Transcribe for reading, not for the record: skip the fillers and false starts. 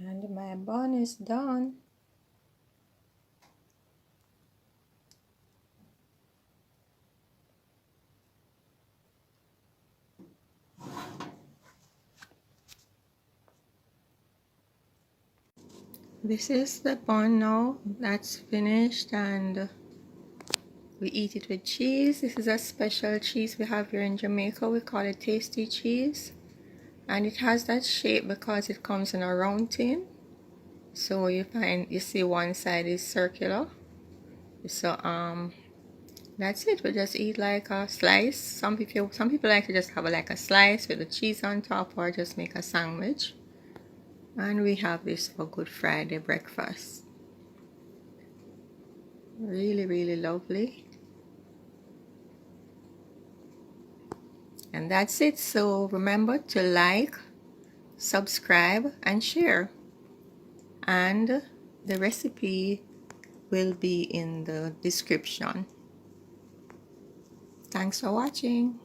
And my bun is done. This is the bun now that's finished, and we eat it with cheese. This is a special cheese we have here in Jamaica. We call it tasty cheese, and it has that shape because it comes in a round tin. So you see one side is circular. So that's it. We just eat like a slice. Some people like to just have like a slice with the cheese on top, or just make a sandwich. And we have this for Good Friday breakfast. Really, really lovely. And that's it. So remember to like, subscribe, and share. And the recipe will be in the description. Thanks for watching.